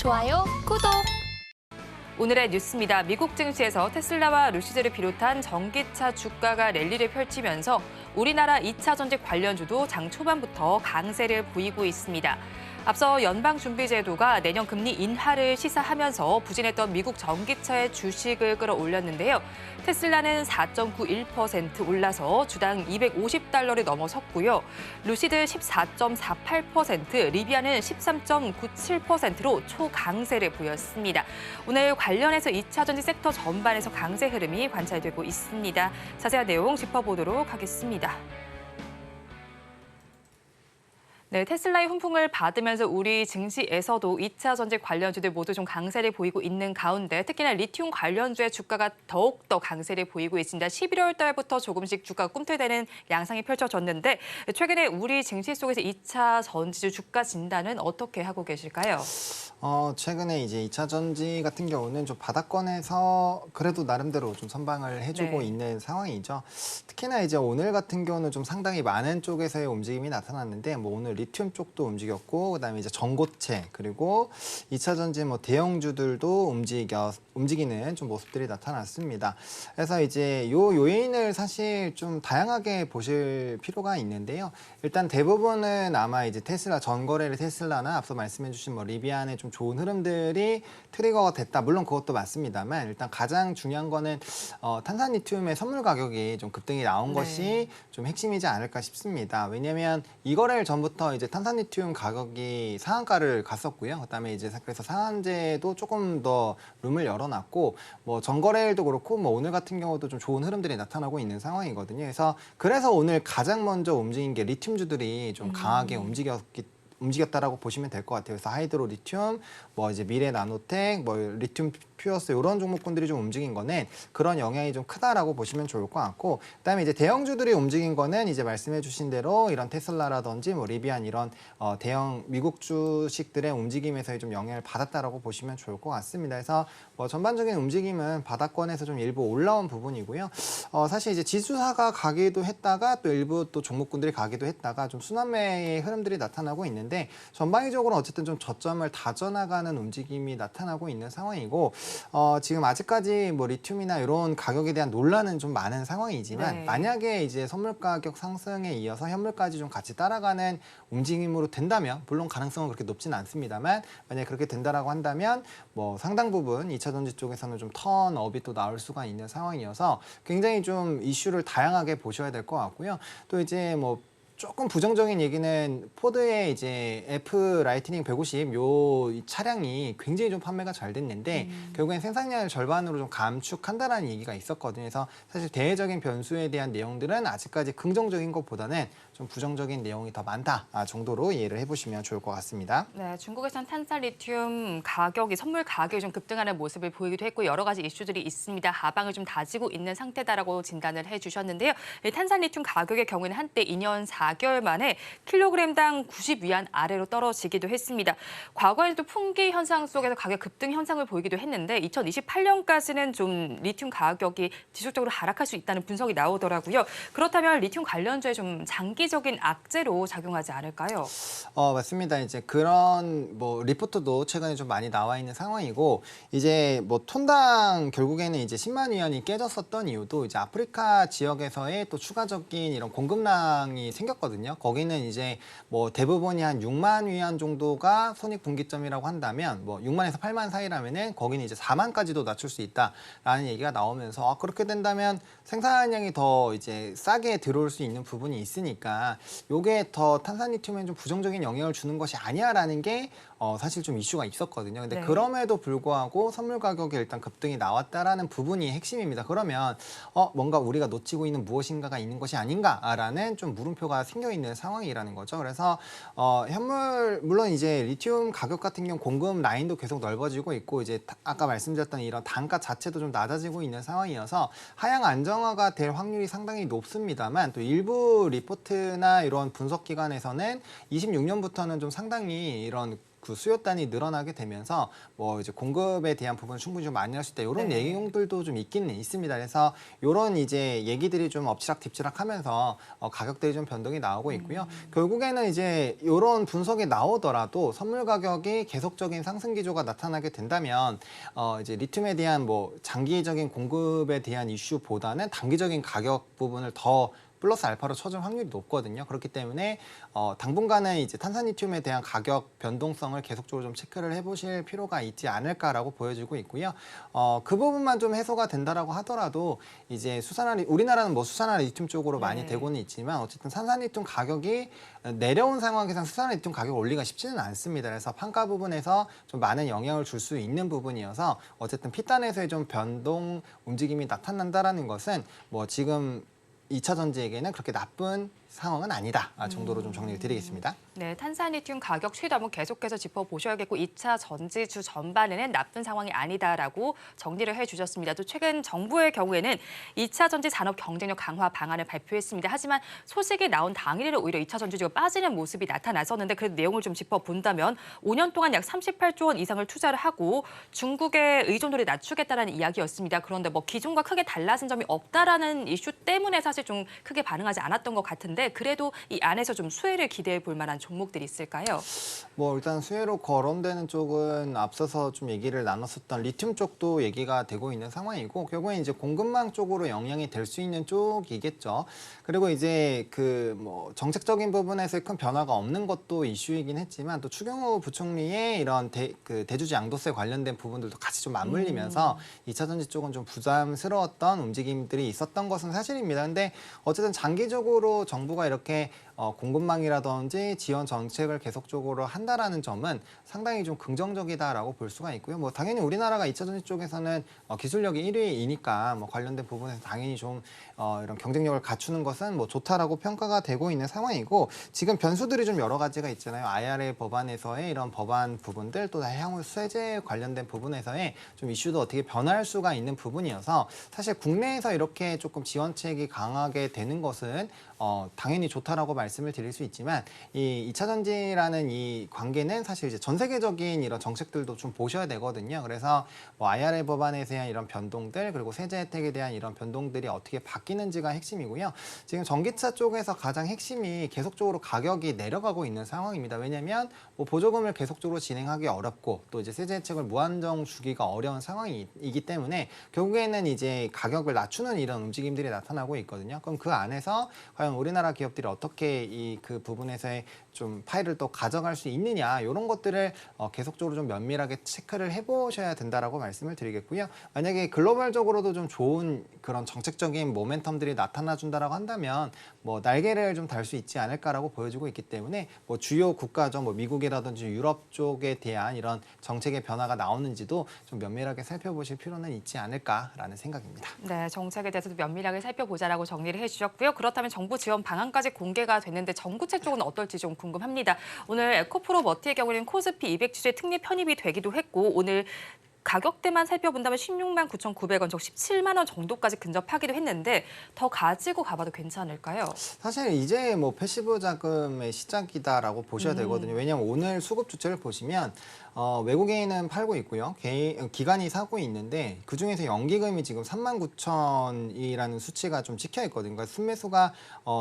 좋아요, 구독! 오늘의 뉴스입니다. 미국 증시에서 테슬라와 루시드를 비롯한 전기차 주가가 랠리를 펼치면서 우리나라 2차 전지 관련주도 장 초반부터 강세를 보이고 있습니다. 앞서 연방준비제도가 내년 금리 인하를 시사하면서 부진했던 미국 전기차의 주식을 끌어올렸는데요. 테슬라는 4.91% 올라서 주당 $250를 넘어섰고요. 루시드 14.48%, 리비아는 13.97%로 초강세를 보였습니다. 오늘 관련해서 2차 전지 섹터 전반에서 강세 흐름이 관찰되고 있습니다. 자세한 내용 짚어보도록 하겠습니다. 네, 테슬라의 훈풍을 받으면서 우리 증시에서도 2차 전지 관련주들 모두 좀 강세를 보이고 있는 가운데 특히나 리튬 관련주의 주가가 더욱더 강세를 보이고 있습니다. 11월 달부터 조금씩 주가가 꿈틀대는 양상이 펼쳐졌는데 최근에 우리 증시 속에서 2차 전지주 주가 진단은 어떻게 하고 계실까요? 최근에 이제 2차 전지 같은 경우는 좀 바닥권에서 그래도 나름대로 좀 선방을 해주고 네. 있는 상황이죠. 특히나 이제 오늘 같은 경우는 좀 상당히 많은 쪽에서의 움직임이 나타났는데 뭐 오늘 리튬 쪽도 움직였고 그다음에 이제 전고체 그리고 2차 전지 뭐 대형주들도 움직이는 좀 모습들이 나타났습니다. 그래서 이제 요 요인을 사실 좀 다양하게 보실 필요가 있는데요. 일단 대부분은 아마 이제 테슬라 전거래를 테슬라나 앞서 말씀해주신 뭐 리비안의 좀 좋은 흐름들이 트리거가 됐다. 물론 그것도 맞습니다만 일단 가장 중요한 거는 탄산리튬의 선물 가격이 좀 급등이 나온 것이 좀 핵심이지 않을까 싶습니다. 왜냐하면 이 거래일 전부터 이제 탄산리튬 가격이 상한가를 갔었고요. 그다음에 이제 그래서 상한제도 조금 더 룸을 열어놨고 뭐 전거래일도 그렇고 뭐 오늘 같은 경우도 좀 좋은 흐름들이 나타나고 있는 상황이거든요. 그래서 오늘 가장 먼저 움직인 게 리튬주들이 좀 강하게 움직였다라고 보시면 될 것 같아요. 그래서 하이드로 리튬, 뭐 이제 미래 나노텍, 뭐 리튬 퓨어스 이런 종목군들이 좀 움직인 거는 그런 영향이 좀 크다라고 보시면 좋을 것 같고, 그다음에 이제 대형주들이 움직인 거는 이제 말씀해주신 대로 이런 테슬라라든지 뭐 리비안 이런 대형 미국 주식들의 움직임에서 좀 영향을 받았다라고 보시면 좋을 것 같습니다. 그래서 뭐 전반적인 움직임은 바닥권에서 좀 일부 올라온 부분이고요. 사실 이제 지수사가 가기도 했다가 또 일부 또 종목군들이 가기도 했다가 좀 순환매의 흐름들이 나타나고 있는데 전방위적으로 어쨌든 좀 저점을 다져나가는 움직임이 나타나고 있는 상황이고. 지금 아직까지 뭐 리튬이나 이런 가격에 대한 논란은 좀 많은 상황이지만 만약에 이제 선물 가격 상승에 이어서 현물까지 좀 같이 따라가는 움직임으로 된다면 물론 가능성은 그렇게 높지는 않습니다만 만약에 그렇게 된다라고 한다면 뭐 상당 부분 2차 전지 쪽에서는 좀 턴업이 또 나올 수가 있는 상황이어서 굉장히 좀 이슈를 다양하게 보셔야 될 것 같고요. 또 이제 뭐 조금 부정적인 얘기는 포드의 이제 F 라이트닝 150 요 차량이 굉장히 좀 판매가 잘 됐는데 결국엔 생산량을 절반으로 좀 감축한다라는 얘기가 있었거든요. 그래서 사실 대외적인 변수에 대한 내용들은 아직까지 긍정적인 것보다는 좀 부정적인 내용이 더 많다 정도로 이해를 해보시면 좋을 것 같습니다. 네, 중국에선 탄산리튬 가격이 선물 가격이 좀 급등하는 모습을 보이기도 했고 여러 가지 이슈들이 있습니다. 하방을 좀 다지고 있는 상태다라고 진단을 해주셨는데요. 탄산리튬 가격의 경우에는 한때 2년 4개월 만에 킬로그램당 90위안 아래로 떨어지기도 했습니다. 과거에는 또 풍기 현상 속에서 가격 급등 현상을 보이기도 했는데 2028년까지는 좀 리튬 가격이 지속적으로 하락할 수 있다는 분석이 나오더라고요. 그렇다면 리튬 관련주에 좀 장기적인 악재로 작용하지 않을까요? 맞습니다. 이제 그런 뭐 리포트도 최근에 좀 많이 나와 있는 상황이고 이제 뭐 톤당 결국에는 이제 10만 위안이 깨졌었던 이유도 이제 아프리카 지역에서의 또 추가적인 이런 공급량이 생겼거든요. 거기는 이제 뭐 대부분이 한 6만 위안 정도가 손익분기점이라고 한다면 뭐 6만에서 8만 사이라면은 거기는 이제 4만까지도 낮출 수 있다라는 얘기가 나오면서 그렇게 된다면 생산량이 더 이제 싸게 들어올 수 있는 부분이 있으니까 요게 더 탄산리튬에 좀 부정적인 영향을 주는 것이 아니야라는 게 사실 좀 이슈가 있었거든요. 근데 그럼에도 불구하고 선물 가격에 일단 급등이 나왔다라는 부분이 핵심입니다. 그러면 뭔가 우리가 놓치고 있는 무엇인가가 있는 것이 아닌가라는 좀 물음표가 생겨 있는 상황이라는 거죠. 그래서 현물 물론 이제 리튬 가격 같은 경우 공급 라인도 계속 넓어지고 있고 이제 아까 말씀드렸던 이런 단가 자체도 좀 낮아지고 있는 상황이어서 하향 안정화가 될 확률이 상당히 높습니다만 또 일부 리포트나 이런 분석 기관에서는 26년부터는 좀 상당히 이런 그 수요단이 늘어나게 되면서 뭐 이제 공급에 대한 부분을 충분히 좀 많이 할 수 있다. 이런 네. 내용들도 좀 있기는 있습니다. 그래서 이런 이제 얘기들이 좀 엎치락뒤치락하면서 가격들이 좀 변동이 나오고 있고요. 결국에는 이제 이런 분석이 나오더라도 선물 가격이 계속적인 상승 기조가 나타나게 된다면 이제 리튬에 대한 뭐 장기적인 공급에 대한 이슈보다는 단기적인 가격 부분을 더 플러스 알파로 쳐줄 확률이 높거든요. 그렇기 때문에 당분간은 이제 탄산리튬에 대한 가격 변동성을 계속적으로 좀 체크를 해보실 필요가 있지 않을까라고 보여지고 있고요. 그 부분만 좀 해소가 된다라고 하더라도 이제 우리나라는 뭐 수산화 리튬 쪽으로 많이 네. 되고는 있지만 어쨌든 산산리튬 가격이 내려온 상황에서 수산화 리튬 가격 올리기가 쉽지는 않습니다. 그래서 판가 부분에서 좀 많은 영향을 줄 수 있는 부분이어서 어쨌든 피단에서의 좀 변동 움직임이 나타난다라는 것은 뭐 지금 2차 전지에게는 그렇게 나쁜 상황은 아니다 정도로 좀 정리를 드리겠습니다. 네, 탄산리튬 가격 추이도 한번 계속해서 짚어보셔야겠고 2차 전지주 전반에는 나쁜 상황이 아니다라고 정리를 해주셨습니다. 또 최근 정부의 경우에는 2차 전지 산업 경쟁력 강화 방안을 발표했습니다. 하지만 소식이 나온 당일에는 오히려 2차 전지주가 빠지는 모습이 나타났었는데 그래도 내용을 좀 짚어본다면 5년 동안 약 38조 원 이상을 투자를 하고 중국의 의존도를 낮추겠다라는 이야기였습니다. 그런데 뭐 기존과 크게 달라진 점이 없다라는 이슈 때문에 사실 좀 크게 반응하지 않았던 것 같은데 그래도 이 안에서 좀 수혜를 기대해 볼 만한 종목들이 있을까요? 뭐 일단 수혜로 거론되는 쪽은 앞서서 좀 얘기를 나눴었던 리튬 쪽도 얘기가 되고 있는 상황이고 결국엔 이제 공급망 쪽으로 영향이 될 수 있는 쪽이겠죠. 그리고 이제 그 뭐 정책적인 부분에서 큰 변화가 없는 것도 이슈이긴 했지만 또 추경호 부총리의 이런 대주주 양도세 관련된 부분들도 같이 좀 맞물리면서 2차 전지 쪽은 좀 부담스러웠던 움직임들이 있었던 것은 사실입니다. 근데 어쨌든 장기적으로 정부가 이렇게 공급망이라든지 지원 정책을 계속적으로 한다라는 점은 상당히 좀 긍정적이다라고 볼 수가 있고요. 뭐 당연히 우리나라가 2차 전지 쪽에서는 기술력이 1위이니까 뭐 관련된 부분에서 당연히 좀 이런 경쟁력을 갖추는 것은 뭐 좋다라고 평가가 되고 있는 상황이고 지금 변수들이 좀 여러 가지가 있잖아요. IRA 법안에서의 이런 법안 부분들 또 향후 세제 관련된 부분에서의 좀 이슈도 어떻게 변화할 수가 있는 부분이어서 사실 국내에서 이렇게 조금 지원책이 강하게 되는 것은 당연히 좋다라고 말씀을 드릴 수 있지만 이 2차 전지라는 이 관계는 사실 이제 전 세계적인 이런 정책들도 좀 보셔야 되거든요. 그래서 뭐 IRA 법안에 대한 이런 변동들 그리고 세제 혜택에 대한 이런 변동들이 어떻게 바뀌는지가 핵심이고요. 지금 전기차 쪽에서 가장 핵심이 계속적으로 가격이 내려가고 있는 상황입니다. 왜냐하면 뭐 보조금을 계속적으로 진행하기 어렵고 또 이제 세제 혜택을 무한정 주기가 어려운 상황이기 때문에 결국에는 이제 가격을 낮추는 이런 움직임들이 나타나고 있거든요. 그럼 그 안에서 과연 우리나라 기업들이 어떻게 이 그 부분에서의 좀 파일을 또 가져갈 수 있느냐 이런 것들을 계속적으로 좀 면밀하게 체크를 해보셔야 된다라고 말씀을 드리겠고요. 만약에 글로벌적으로도 좀 좋은 그런 정책적인 모멘텀들이 나타나준다라고 한다면 뭐 날개를 좀 달 수 있지 않을까라고 보여지고 있기 때문에 뭐 주요 국가죠, 뭐 미국이라든지 유럽 쪽에 대한 이런 정책의 변화가 나오는지도 좀 면밀하게 살펴보실 필요는 있지 않을까라는 생각입니다. 네, 정책에 대해서도 면밀하게 살펴보자라고 정리를 해주셨고요. 그렇다면 정부 지원 방안까지 공개가 됐는데 정부채 쪽은 어떨지 좀 궁금합니다. 오늘 에코프로머티의 경우에는 코스피 200 지수에 특례 편입이 되기도 했고 오늘 가격대만 살펴본다면 16만 9,900원, 즉 17만 원 정도까지 근접하기도 했는데 더 가지고 가봐도 괜찮을까요? 사실 이제 뭐 패시브 자금의 시작이다라고 보셔야 되거든요. 왜냐하면 오늘 수급 주체를 보시면 외국인은 팔고 있고요. 기관이 사고 있는데 그중에서 연기금이 지금 39,000이라는 수치가 좀 찍혀 있거든요. 그러니까 순매수가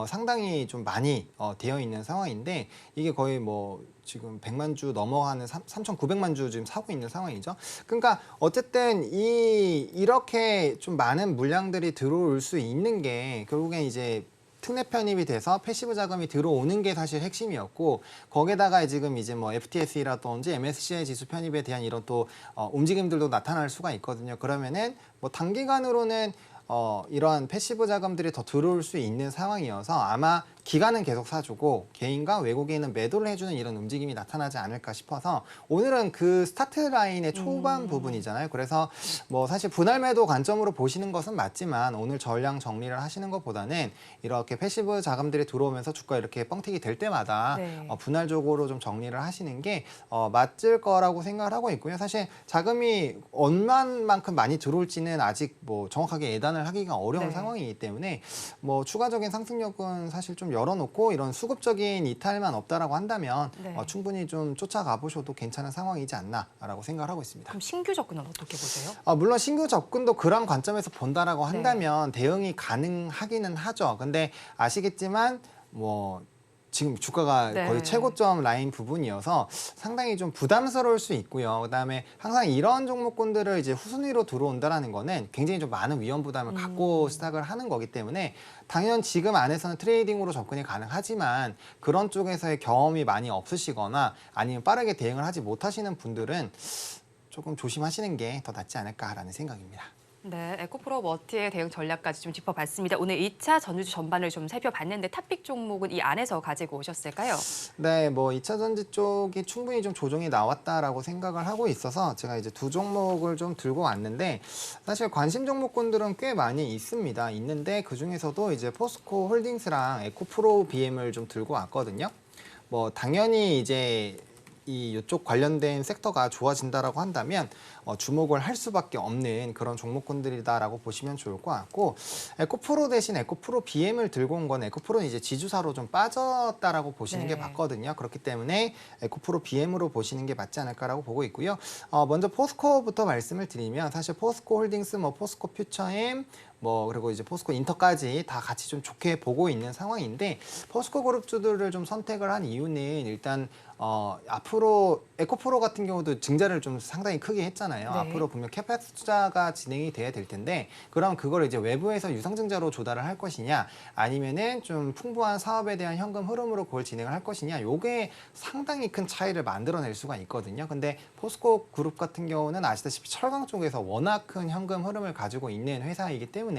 상당히 좀 많이 되어 있는 상황인데 이게 거의 뭐 지금 100만 주 넘어가는 3,900만 주 지금 사고 있는 상황이죠. 그러니까 어쨌든 이렇게 좀 많은 물량들이 들어올 수 있는 게 결국엔 이제 특례 편입이 돼서 패시브 자금이 들어오는 게 사실 핵심이었고 거기다가 지금 이제 뭐 FTSE라든지 MSCI 지수 편입에 대한 이런 또 움직임들도 나타날 수가 있거든요. 그러면은 뭐 단기간으로는 이러한 패시브 자금들이 더 들어올 수 있는 상황이어서 아마 기간은 계속 사주고 개인과 외국인은 매도를 해주는 이런 움직임이 나타나지 않을까 싶어서 오늘은 그 스타트 라인의 초반 부분이잖아요. 그래서 뭐 사실 분할 매도 관점으로 보시는 것은 맞지만 오늘 전량 정리를 하시는 것보다는 이렇게 패시브 자금들이 들어오면서 주가 이렇게 뻥튀기 될 때마다 네. 분할적으로 좀 정리를 하시는 게 맞을 거라고 생각을 하고 있고요. 사실 자금이 얼마만큼 많이 들어올지는 아직 뭐 정확하게 예단을 하기가 어려운 네. 상황이기 때문에 뭐 추가적인 상승력은 사실 좀 좀 열어놓고 이런 수급적인 이탈만 없다라고 한다면 네. 충분히 좀 쫓아가 보셔도 괜찮은 상황이지 않나라고 생각을 하고 있습니다. 그럼 신규 접근은 어떻게 보세요? 물론 신규 접근도 그런 관점에서 본다라고 한다면 대응이 가능하기는 하죠. 근데 아시겠지만 뭐 지금 주가가 네. 거의 최고점 라인 부분이어서 상당히 좀 부담스러울 수 있고요. 그다음에 항상 이런 종목군들을 이제 후순위로 들어온다라는 거는 굉장히 좀 많은 위험 부담을 갖고 시작을 하는 거기 때문에 당연 지금 안에서는 트레이딩으로 접근이 가능하지만 그런 쪽에서의 경험이 많이 없으시거나 아니면 빠르게 대응을 하지 못하시는 분들은 조금 조심하시는 게 더 낫지 않을까라는 생각입니다. 네, 에코프로 머티의 대응 전략까지 좀 짚어봤습니다. 오늘 2차 전지주 전반을 좀 살펴봤는데 탑픽 종목은 이 안에서 가지고 오셨을까요? 네, 뭐 2차 전지 쪽이 충분히 좀 조정이 나왔다라고 생각을 하고 있어서 제가 이제 두 종목을 좀 들고 왔는데 사실 관심 종목군들은 꽤 많이 있습니다. 있는데 그 중에서도 이제 포스코 홀딩스랑 에코프로 BM을 좀 들고 왔거든요. 뭐 당연히 이제 이쪽 관련된 섹터가 좋아진다라고 한다면 주목을 할 수밖에 없는 그런 종목군들이다라고 보시면 좋을 것 같고 에코프로 대신 에코프로 BM을 들고 온 건 에코프로는 이제 지주사로 좀 빠졌다라고 보시는 게 맞거든요. 그렇기 때문에 에코프로 BM으로 보시는 게 맞지 않을까라고 보고 있고요. 먼저 포스코부터 말씀을 드리면 사실 포스코 홀딩스, 뭐 포스코 퓨처엠 뭐 그리고 이제 포스코 인터까지 다 같이 좀 좋게 보고 있는 상황인데 포스코 그룹주들을 좀 선택을 한 이유는 일단 앞으로 에코프로 같은 경우도 증자를 좀 상당히 크게 했잖아요. 네. 앞으로 분명 캐펙스 투자가 진행이 돼야 될 텐데 그럼 그걸 이제 외부에서 유상증자로 조달을 할 것이냐 아니면은 좀 풍부한 사업에 대한 현금 흐름으로 그걸 진행을 할 것이냐 요게 상당히 큰 차이를 만들어낼 수가 있거든요. 근데 포스코 그룹 같은 경우는 아시다시피 철강 쪽에서 워낙 큰 현금 흐름을 가지고 있는 회사이기 때문에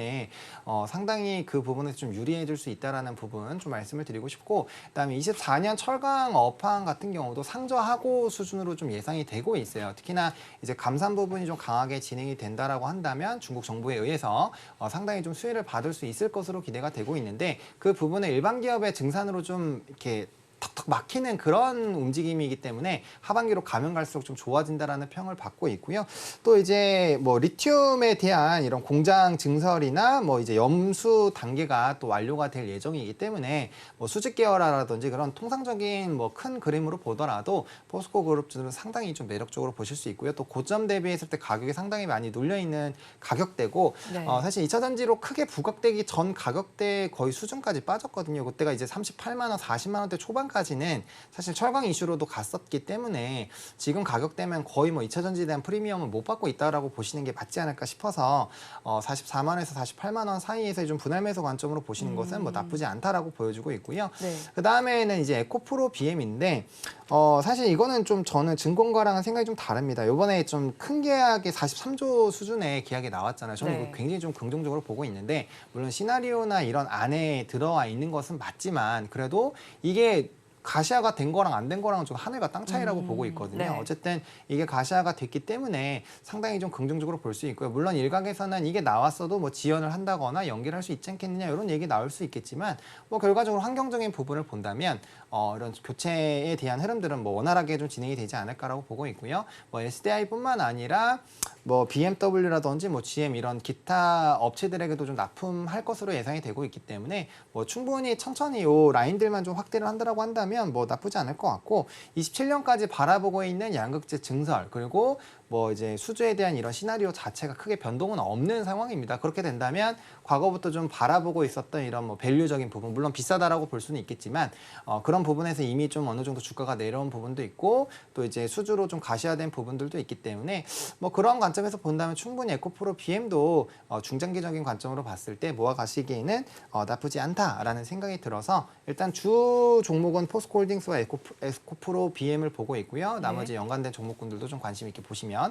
상당히 그 부분에서 좀 유리해질 수 있다라는 부분 좀 말씀을 드리고 싶고 그다음에 24년 철강 업황 같은 경우도 상저하고 수준으로 좀 예상이 되고 있어요. 특히나 이제 감산 부분이 좀 강하게 진행이 된다라고 한다면 중국 정부에 의해서 상당히 좀 수혜를 받을 수 있을 것으로 기대가 되고 있는데 그 부분은 일반 기업의 증산으로 좀 이렇게 턱턱 막히는 그런 움직임이기 때문에 하반기로 가면 갈수록 좀 좋아진다라는 평을 받고 있고요. 또 이제 뭐 리튬에 대한 이런 공장 증설이나 뭐 이제 염수 단계가 또 완료가 될 예정이기 때문에 뭐 수직 계열화라든지 그런 통상적인 뭐 큰 그림으로 보더라도 포스코 그룹주들은 상당히 좀 매력적으로 보실 수 있고요. 또 고점 대비했을 때 가격이 상당히 많이 눌려 있는 가격대고 네. 사실 2차 전지로 크게 부각되기 전 가격대 거의 수준까지 빠졌거든요. 그때가 이제 38만 원, 40만 원대 초반까지는 사실 철강 이슈로도 갔었기 때문에 지금 가격대면 거의 뭐 2차 전지에 대한 프리미엄을 못 받고 있다라고 보시는 게 맞지 않을까 싶어서 44만 원에서 48만 원 사이에서 좀 분할 매수 관점으로 보시는 것은 뭐 나쁘지 않다라고 보여주고 있고요. 네. 그 다음에는 이제 에코프로 BM인데 사실 이거는 좀 저는 증권가랑은 생각이 좀 다릅니다. 이번에 좀 큰 계약이 43조 수준의 계약이 나왔잖아요. 저는 네. 이거 굉장히 좀 긍정적으로 보고 있는데 물론 시나리오나 이런 안에 들어와 있는 것은 맞지만 그래도 이게 가시화가 된 거랑 안 된 거랑은 좀 하늘과 땅 차이라고 보고 있거든요. 네. 어쨌든 이게 가시화가 됐기 때문에 상당히 좀 긍정적으로 볼 수 있고요. 물론 일각에서는 이게 나왔어도 뭐 지연을 한다거나 연기를 할 수 있지 않겠느냐 이런 얘기 나올 수 있겠지만 뭐 결과적으로 환경적인 부분을 본다면 이런 교체에 대한 흐름들은 뭐 원활하게 좀 진행이 되지 않을까라고 보고 있고요. 뭐 SDI뿐만 아니라 뭐 BMW라든지 뭐 GM 이런 기타 업체들에게도 좀 납품할 것으로 예상이 되고 있기 때문에 뭐 충분히 천천히 요 라인들만 좀 확대를 한다라고 한다면 뭐 나쁘지 않을 것 같고 27년까지 바라보고 있는 양극재 증설 그리고 뭐 이제 수주에 대한 이런 시나리오 자체가 크게 변동은 없는 상황입니다. 그렇게 된다면 과거부터 좀 바라보고 있었던 이런 뭐 밸류적인 부분 물론 비싸다라고 볼 수는 있겠지만 그런 부분에서 이미 좀 어느 정도 주가가 내려온 부분도 있고 또 이제 수주로 좀 가시화된 부분들도 있기 때문에 뭐 그런 관점에서 본다면 충분히 에코프로 BM도 중장기적인 관점으로 봤을 때 모아가시기에는 나쁘지 않다라는 생각이 들어서 일단 주 종목은 포스코홀딩스와 에코프로 BM을 보고 있고요. 나머지 연관된 종목군들도 좀 관심 있게 보시면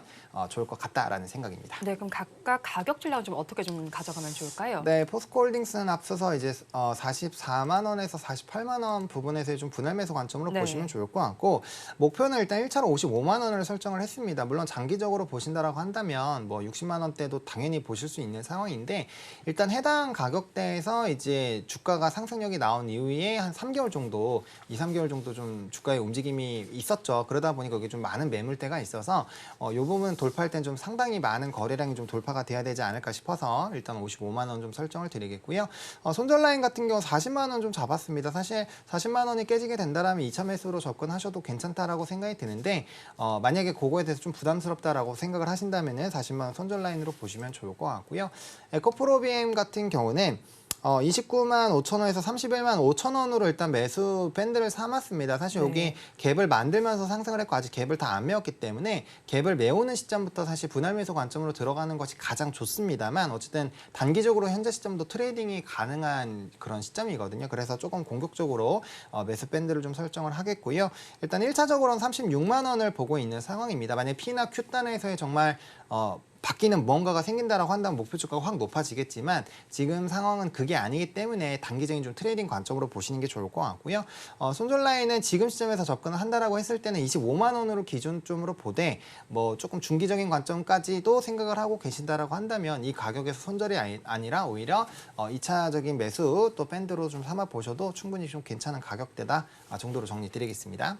좋을 것 같다라는 생각입니다. 네, 그럼 각각 가격 전략은 좀 어떻게 좀 가져가면 좋을까요? 네, 포스코홀딩스는 앞서서 이제 44만 원에서 48만 원 부분에서의 좀 분할 매수 관점으로 네. 보시면 좋을 것 같고 목표는 일단 1차로 55만 원을 설정을 했습니다. 물론 장기적으로 보신다라고 한다면 뭐 60만 원대도 당연히 보실 수 있는 상황인데 일단 해당 가격대에서 이제 주가가 상승력이 나온 이후에 한 3개월 정도, 2, 3개월 정도 좀 주가의 움직임이 있었죠. 그러다 보니까 여기 좀 많은 매물대가 있어서 요 부분 돌파할 땐 좀 상당히 많은 거래량이 좀 돌파가 돼야 되지 않을까 싶어서 일단 55만 원 좀 설정을 드리겠고요. 손절 라인 같은 경우 40만 원 좀 잡았습니다. 사실 40만 원이 깨지게 된다라면 2차 매수로 접근하셔도 괜찮다라고 생각이 드는데 만약에 그거에 대해서 좀 부담스럽다라고 생각을 하신다면은 40만 원 손절 라인으로 보시면 좋을 것 같고요. 에코프로비엠 같은 경우는 29만 5천 원에서 31만 5천 원으로 일단 매수 밴드를 삼았습니다. 사실 여기 갭을 만들면서 상승을 했고 아직 갭을 다 안 메웠기 때문에 갭을 메우는 시점부터 사실 분할 매수 관점으로 들어가는 것이 가장 좋습니다만 어쨌든 단기적으로 현재 시점도 트레이딩이 가능한 그런 시점이거든요. 그래서 조금 공격적으로 매수 밴드를 좀 설정을 하겠고요. 일단 1차적으로는 36만 원을 보고 있는 상황입니다. 만약 P나 Q단에서의 정말 바뀌는 무언가가 생긴다라고 한다면 목표 주가가 확 높아지겠지만 지금 상황은 그게 아니기 때문에 단기적인 좀 트레이딩 관점으로 보시는 게 좋을 것 같고요. 손절 라인은 지금 시점에서 접근을 한다라고 했을 때는 25만 원으로 기준점으로 보되 뭐 조금 중기적인 관점까지도 생각을 하고 계신다라고 한다면 이 가격에서 손절이 아니라 오히려 2차적인 매수 또 밴드로 좀 삼아 보셔도 충분히 좀 괜찮은 가격대다 정도로 정리 드리겠습니다.